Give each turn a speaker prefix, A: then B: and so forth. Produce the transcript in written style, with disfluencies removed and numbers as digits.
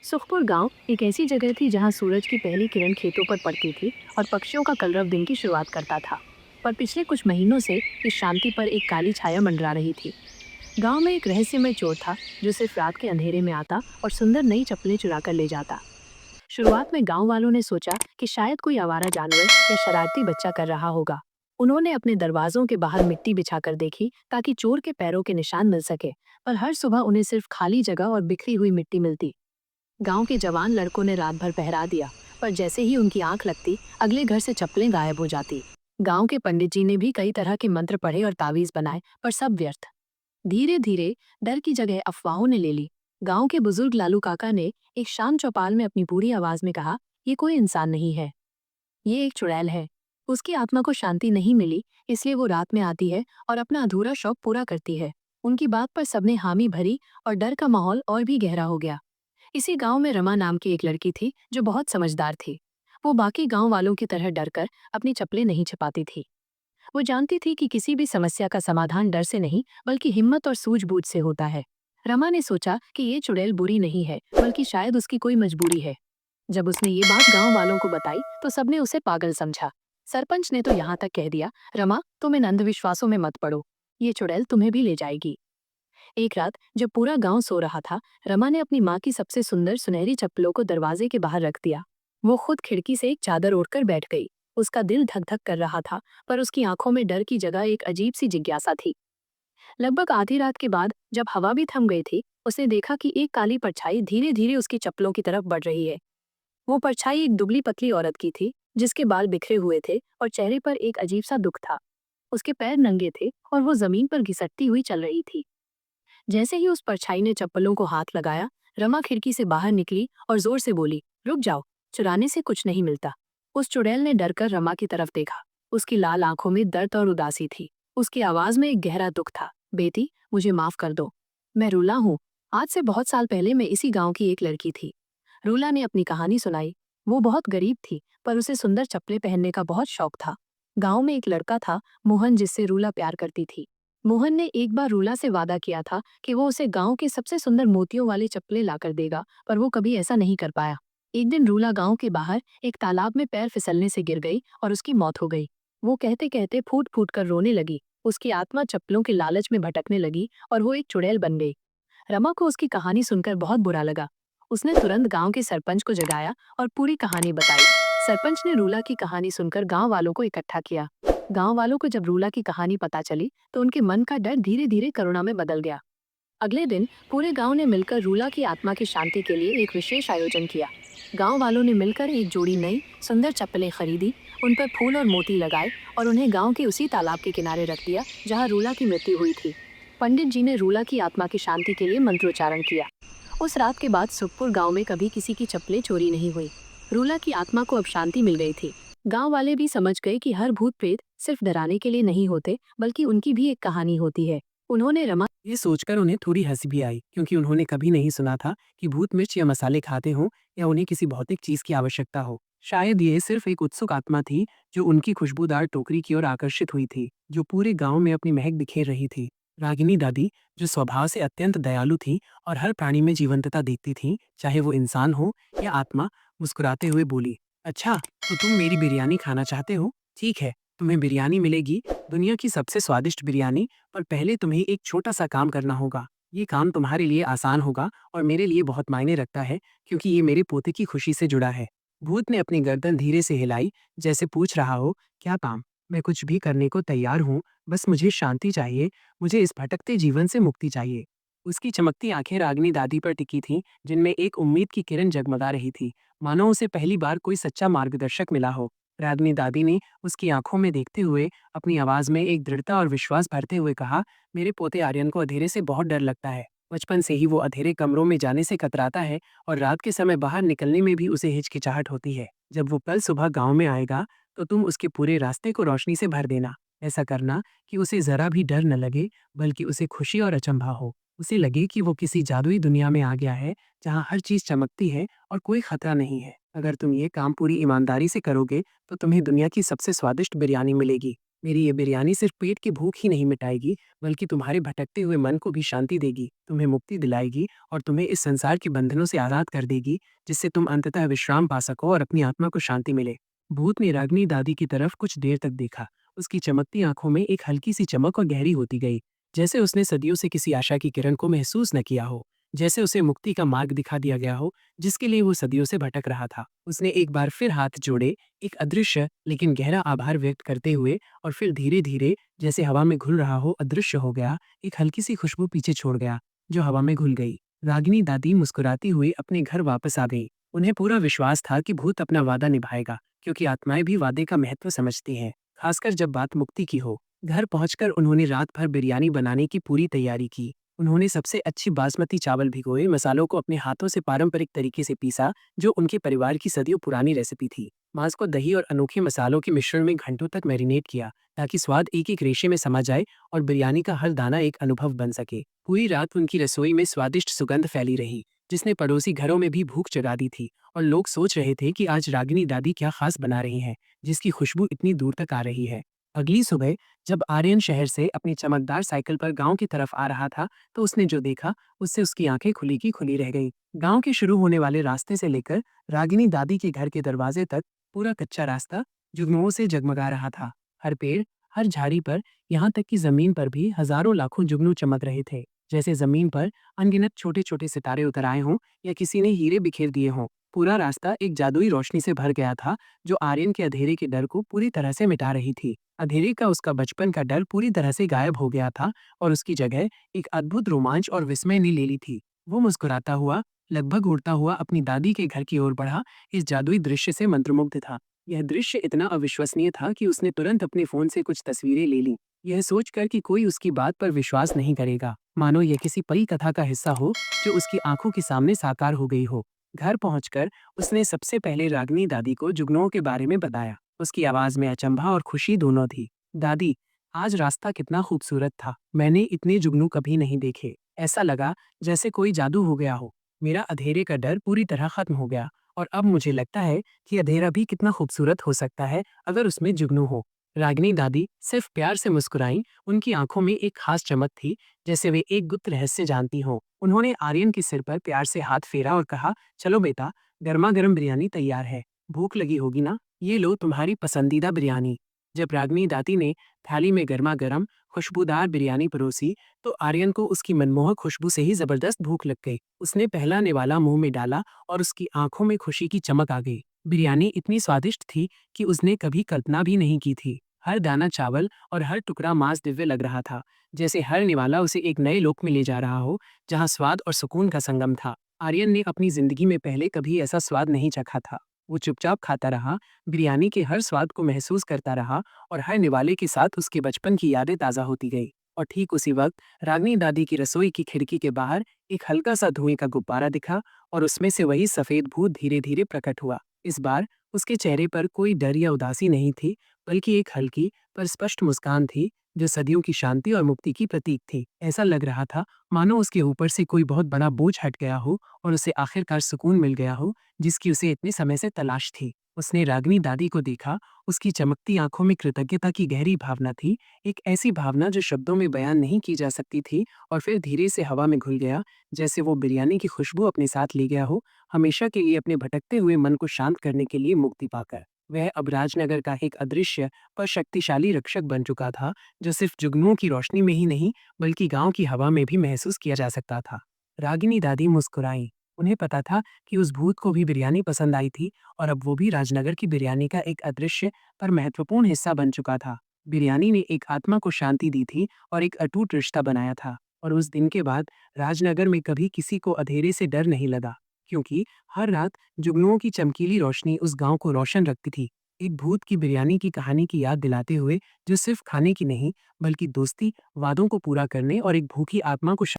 A: सुखपुर गांव एक ऐसी जगह थी जहां सूरज की पहली किरण खेतों पर पड़ती थी और पक्षियों का कलरव दिन की शुरुआत करता था। पर पिछले कुछ महीनों से इस शांति पर एक काली छाया मंडरा रही थी। गांव में एक रहस्यमय चोर था जो सिर्फ रात के अंधेरे में आता और सुंदर नई चप्पलें चुरा कर ले जाता। शुरुआत में गांव वालों ने सोचा कि शायद कोई आवारा जानवर या शरारती बच्चा कर रहा होगा। उन्होंने अपने दरवाजों के बाहर मिट्टी बिछाकर देखी ताकि चोर के पैरों के निशान मिल सके। पर हर सुबह उन्हें सिर्फ खाली जगह और बिखरी हुई मिट्टी मिलती। गांव के जवान लड़कों ने रात भर पहरा दिया, पर जैसे ही उनकी आंख लगती अगले घर से चप्पलें गायब हो जाती। गांव के पंडित जी ने भी कई तरह के मंत्र पढ़े और तावीज बनाए, पर सब व्यर्थ। धीरे धीरे डर की जगह अफवाहों ने ले ली। गांव के बुजुर्ग लालू काका ने एक शांत चौपाल में अपनी पूरी आवाज में कहा, ये कोई इंसान नहीं है, ये एक चुड़ैल है। उसकी आत्मा को शांति नहीं मिली, इसलिए वो रात में आती है और अपना अधूरा शौक पूरा करती है। उनकी बात पर सबने हामी भरी और डर का माहौल और भी गहरा हो गया। इसी गांव में रमा नाम की एक लड़की थी जो बहुत समझदार थी। वो बाकी गांव वालों की तरह डरकर अपनी चप्पलें नहीं छिपाती थी। वो जानती थी कि किसी भी समस्या का समाधान डर से नहीं बल्कि हिम्मत और सूझबूझ से होता है। रमा ने सोचा कि ये चुड़ैल बुरी नहीं है, बल्कि शायद उसकी कोई मजबूरी है। जब उसने ये बात गांव वालों को बताई तो सबने उसे पागल समझा। सरपंच ने तो यहाँ तक कह दिया, रमा तुम इन अंधविश्वासों में मत पड़ो, ये चुड़ैल तुम्हें भी ले जाएगी। एक रात जब पूरा गांव सो रहा था, रमा ने अपनी माँ की सबसे सुंदर सुनहरी चप्पलों को दरवाजे के बाहर रख दिया। वो खुद खिड़की से एक चादर ओढ़कर बैठ गई। उसका दिल धक धक कर रहा था, पर उसकी आंखों में डर की जगह एक अजीब सी जिज्ञासा थी। लगभग आधी रात के बाद जब हवा भी थम गई थी, उसने देखा कि एक काली परछाई धीरे धीरे उसकी चप्पलों की तरफ बढ़ रही है। वो परछाई एक दुबली पतली औरत की थी, जिसके बाल बिखरे हुए थे और चेहरे पर एक अजीब सा दुख था। उसके पैर नंगे थे और वो जमीन पर घिसटती हुई चल रही थी। जैसे ही उस परछाई ने चप्पलों को हाथ लगाया, रमा खिड़की से बाहर निकली और जोर से बोली, रुक जाओ, चुराने से कुछ नहीं मिलता। उस चुड़ैल ने डरकर रमा की तरफ देखा। उसकी लाल आंखों में दर्द और उदासी थी। उसकी आवाज में एक गहरा दुख था, बेटी मुझे माफ कर दो, मैं रूला हूँ। आज से बहुत साल पहले मैं इसी गांव की एक लड़की थी। रूला ने अपनी कहानी सुनाई। वो बहुत गरीब थी, पर उसे सुंदर चप्पलें पहनने का बहुत शौक था। गांव में एक लड़का था, मोहन, जिससे रूला प्यार करती थी। मोहन ने एक बार रूला से वादा किया था कि वो उसे गांव के सबसे सुंदर मोतियों वाली चप्पलें लाकर देगा, पर वो कभी ऐसा नहीं कर पाया। एक दिन रूला गांव के बाहर एक तालाब में पैर फिसलने से गिर गई और उसकी मौत हो गई। वो कहते कहते फूट फूट कर रोने लगी। उसकी आत्मा चप्पलों के लालच में भटकने लगी और वो एक चुड़ैल बन गई। रमा को उसकी कहानी सुनकर बहुत बुरा लगा। उसने तुरंत गांव के सरपंच को जगाया और पूरी कहानी बताई। सरपंच ने रूला की कहानी सुनकर गांव वालों को इकट्ठा किया। गांव वालों को जब रूला की कहानी पता चली तो उनके मन का डर धीरे धीरे करुणा में बदल गया। अगले दिन पूरे गांव ने मिलकर रूला की आत्मा की शांति के लिए एक विशेष आयोजन किया। गांव वालों ने मिलकर एक जोड़ी नई सुंदर चप्पलें खरीदी, उन पर फूल और मोती लगाए और उन्हें गांव के उसी तालाब के किनारे रख दिया जहां रूला की मृत्यु हुई थी। पंडित जी ने रूला की आत्मा की शांति के लिए मंत्रोच्चारण किया। उस रात के बाद सुखपुर गांव में कभी किसी की चप्पलें चोरी नहीं हुई। रूला की आत्मा को अब शांति मिल गई थी। गांव वाले भी समझ गए कि हर भूत प्रेत सिर्फ डराने के लिए नहीं होते, बल्कि उनकी भी एक कहानी होती है। उन्होंने रमा
B: ये सोचकर उन्हें थोड़ी हंसी भी आई, क्योंकि उन्होंने कभी नहीं सुना था कि भूत मिर्च या मसाले खाते हों या उन्हें किसी भौतिक चीज की आवश्यकता हो। शायद ये सिर्फ एक उत्सुक आत्मा थी जो उनकी खुशबूदार टोकरी की ओर आकर्षित हुई थी, जो पूरे गांव में अपनी महक बिखेर रही थी। रागिनी दादी, जो स्वभाव से अत्यंत दयालु थी और हर प्राणी में जीवंतता देखती थी, चाहे वो इंसान हो या आत्मा, मुस्कुराते हुए बोली, अच्छा तो तुम मेरी बिरयानी खाना चाहते हो? ठीक है, तुम्हें बिरयानी मिलेगी, दुनिया की सबसे स्वादिष्ट बिरयानी। पर पहले तुम्हें एक छोटा सा काम करना होगा। ये काम तुम्हारे लिए आसान होगा और मेरे लिए बहुत मायने रखता है, क्योंकि ये मेरे पोते की खुशी से जुड़ा है। भूत ने अपनी गर्दन धीरे से हिलाई, जैसे पूछ रहा हो, क्या काम? मैं कुछ भी करने को तैयार हूँ, बस मुझे शांति चाहिए, मुझे इस भटकते जीवन से मुक्ति चाहिए। उसकी चमकती आंखें रागनी दादी पर टिकी थीं, जिनमें एक उम्मीद की किरण जगमगा रही थी, मानो उसे पहली बार कोई सच्चा मार्गदर्शक मिला हो। रागनी दादी ने उसकी आंखों में देखते हुए अपनी आवाज में एक दृढ़ता और विश्वास भरते हुए कहा, मेरे पोते आर्यन को अंधेरे से बहुत डर लगता है। बचपन से ही वो अंधेरे कमरों में जाने से कतराता है और रात के समय बाहर निकलने में भी उसे हिचकिचाहट होती है। जब वो कल सुबह गांव में आएगा तो तुम उसके पूरे रास्ते को रोशनी से भर देना। ऐसा करना कि उसे जरा भी डर न लगे, बल्कि उसे खुशी और अचंभा हो। उसे लगे कि वो किसी जादुई दुनिया में आ गया है, जहाँ हर चीज चमकती है और कोई खतरा नहीं है। अगर तुम ये काम पूरी ईमानदारी से करोगे तो तुम्हें दुनिया की सबसे स्वादिष्ट बिरयानी मिलेगी। मेरी ये बिरयानी सिर्फ पेट की भूख ही नहीं मिटाएगी, बल्कि तुम्हारे भटकते हुए मन को भी शांति देगी, तुम्हें मुक्ति दिलाएगी और तुम्हें इस संसार के बंधनों से आज़ाद कर देगी, जिससे तुम अंततः विश्राम पा सको और अपनी आत्मा को शांति मिले। भूत ने रागिनी दादी की तरफ कुछ देर तक देखा। उसकी चमकती आंखों में एक हल्की सी चमक और गहरी होती गई, जैसे उसने सदियों से किसी आशा की किरण को महसूस न किया हो, जैसे उसे मुक्ति का मार्ग दिखा दिया गया हो, जिसके लिए वो सदियों से भटक रहा था। उसने एक बार फिर हाथ जोड़े, एक अदृश्य लेकिन गहरा आभार व्यक्त करते हुए, और फिर धीरे-धीरे, जैसे हवा में घुल रहा हो, अदृश्य हो गया। एक हल्की सी खुशबू पीछे छोड़ गया, जो हवा में घुल गई। रागिनी दादी मुस्कुराती हुई अपने घर वापस आ गई। उन्हें पूरा विश्वास था कि भूत अपना वादा निभाएगा, क्योंकि आत्माएं भी वादे का महत्व समझती हैं, खासकर जब बात मुक्ति की हो। घर पहुंचकर उन्होंने रात भर बिरयानी बनाने की पूरी तैयारी की। उन्होंने सबसे अच्छी बासमती चावल भिगोए, मसालों को अपने हाथों से पारंपरिक तरीके से पीसा, जो उनके परिवार की सदियों पुरानी रेसिपी थी। मांस को दही और अनोखे मसालों के मिश्रण में घंटों तक मैरिनेट किया, ताकि स्वाद एक एक रेशे में समा जाए और बिरयानी का हर दाना एक अनुभव बन सके। पूरी रात उनकी रसोई में स्वादिष्ट सुगंध फैली रही, जिसने पड़ोसी घरों में भी भूख जगा दी थी, और लोग सोच रहे थे कि आज रागिनी दादी क्या खास बना रही हैं, जिसकी खुशबू इतनी दूर तक आ रही है। अगली सुबह जब आर्यन शहर से अपनी चमकदार साइकिल पर गांव की तरफ आ रहा था, तो उसने जो देखा, उससे उसकी आंखें खुली की खुली रह गईं। गांव के शुरू होने वाले रास्ते से लेकर रागिनी दादी के घर के दरवाजे तक पूरा कच्चा रास्ता जुगनुओं से जगमगा रहा था। हर पेड़, हर झाड़ी पर, यहाँ तक कि जमीन पर भी हजारों लाखों जुगनू चमक रहे थे, जैसे जमीन पर अनगिनत छोटे छोटे सितारे उतर आए हों या किसी ने हीरे बिखेर दिए हों। पूरा रास्ता एक जादुई रोशनी से भर गया था, जो आर्यन के अंधेरे के डर को पूरी तरह से मिटा रही थी। अंधेरे का उसका बचपन का डर पूरी तरह से गायब हो गया था, और उसकी जगह एक अद्भुत रोमांच और विस्मय ने ले ली थी। वो मुस्कुराता हुआ, लगभग उड़ता हुआ अपनी दादी के घर की ओर बढ़ा, इस जादुई दृश्य से मंत्रमुग्ध था। यह दृश्य इतना अविश्वसनीय था कि उसने तुरंत अपने फोन से कुछ तस्वीरें ले लीं, यह सोचकर कि कोई उसकी बात पर विश्वास नहीं करेगा, मानो यह किसी परी कथा का हिस्सा हो जो उसकी आंखों के सामने साकार हो गई हो। घर पहुंचकर उसने सबसे पहले रागिनी दादी को जुगनुओं के बारे में बताया। उसकी आवाज में अचंभा और खुशी दोनों थी। दादी, आज रास्ता कितना खूबसूरत था। मैंने इतने जुगनू कभी नहीं देखे। ऐसा लगा जैसे कोई जादू हो गया हो। मेरा अंधेरे का डर पूरी तरह खत्म हो गया, और अब मुझे लगता है कि अंधेरा भी कितना खूबसूरत हो सकता है अगर उसमें जुगनू हो। रागिनी दादी सिर्फ प्यार से मुस्कुराईं। उनकी आंखों में एक खास चमक थी, जैसे वे एक गुप्त रहस्य जानती हों। उन्होंने आर्यन के सिर पर प्यार से हाथ फेरा और कहा, चलो बेटा, गर्मा गर्म बिरयानी तैयार है। भूख लगी होगी ना? ये लो तुम्हारी पसंदीदा बिरयानी। जब रागिनी दादी ने थाली में गर्मा गर्म खुशबूदार बिरयानी परोसी, तो आर्यन को उसकी मनमोहक खुशबू से ही जबरदस्त भूख लग गई। उसने पहला निवाला मुंह में डाला और उसकी आंखों में खुशी की चमक आ गई। बिरयानी इतनी स्वादिष्ट थी कि उसने कभी कल्पना भी नहीं की थी। हर दाना चावल और हर टुकड़ा मांस दिव्य लग रहा था, जैसे हर निवाला उसे एक नए लोक में ले जा रहा हो, जहाँ स्वाद और सुकून का संगम था। आर्यन ने अपनी जिंदगी में पहले कभी ऐसा स्वाद नहीं चखा था। वो चुपचाप खाता रहा, बिरयानी के हर स्वाद को महसूस करता रहा, और हर निवाले के साथ उसके बचपन की यादें ताज़ा होती गई। और ठीक उसी वक्त रागिनी दादी की रसोई की खिड़की के बाहर एक हल्का सा धुएं का गुब्बारा दिखा, और उसमें से वही सफेद भूत धीरे धीरे प्रकट हुआ। इस बार उसके चेहरे पर कोई डर या उदासी नहीं थी, बल्कि एक हल्की पर स्पष्ट मुस्कान थी, जो सदियों की शांति और मुक्ति की प्रतीक थी। ऐसा लग रहा था मानो उसके ऊपर से कोई बहुत बड़ा बोझ हट गया हो, और उसे आखिरकार सुकून मिल गया हो, जिसकी उसे इतने समय से तलाश थी। उसने रागिनी दादी को देखा। उसकी चमकती आंखों में कृतज्ञता की गहरी भावना थी, एक ऐसी भावना जो शब्दों में बयान नहीं की जा सकती थी, और फिर धीरे से हवा में घुल गया, जैसे वो बिरयानी की खुशबू अपने साथ ले गया हो, हमेशा के लिए अपने भटकते हुए मन को शांत करने के लिए मुक्ति पाकर। वह अब राजनगर का एक अदृश्य पर शक्तिशाली रक्षक बन चुका था, जो सिर्फ जुगनुओं की रोशनी में ही नहीं, बल्कि गांव की हवा में भी महसूस किया जा सकता था। रागिनी दादी मुस्कुराई। उन्हें पता था कि उस भूत को भी बिरयानी पसंद आई थी, और अब वो भी राजनगर की बिरयानी का एक अदृश्य पर महत्वपूर्ण हिस्सा बन चुका था। बिरयानी ने एक आत्मा को शांति दी थी और एक अटूट रिश्ता बनाया था, और उस दिन के बाद राजनगर में कभी किसी को अंधेरे से डर नहीं लगा, क्योंकि हर रात जुगनुओं की चमकीली रोशनी उस गांव को रोशन रखती थी, एक भूत की बिरयानी की कहानी की याद दिलाते हुए, जो सिर्फ खाने की नहीं, बल्कि दोस्ती, वादों को पूरा करने और एक भूखी आत्मा को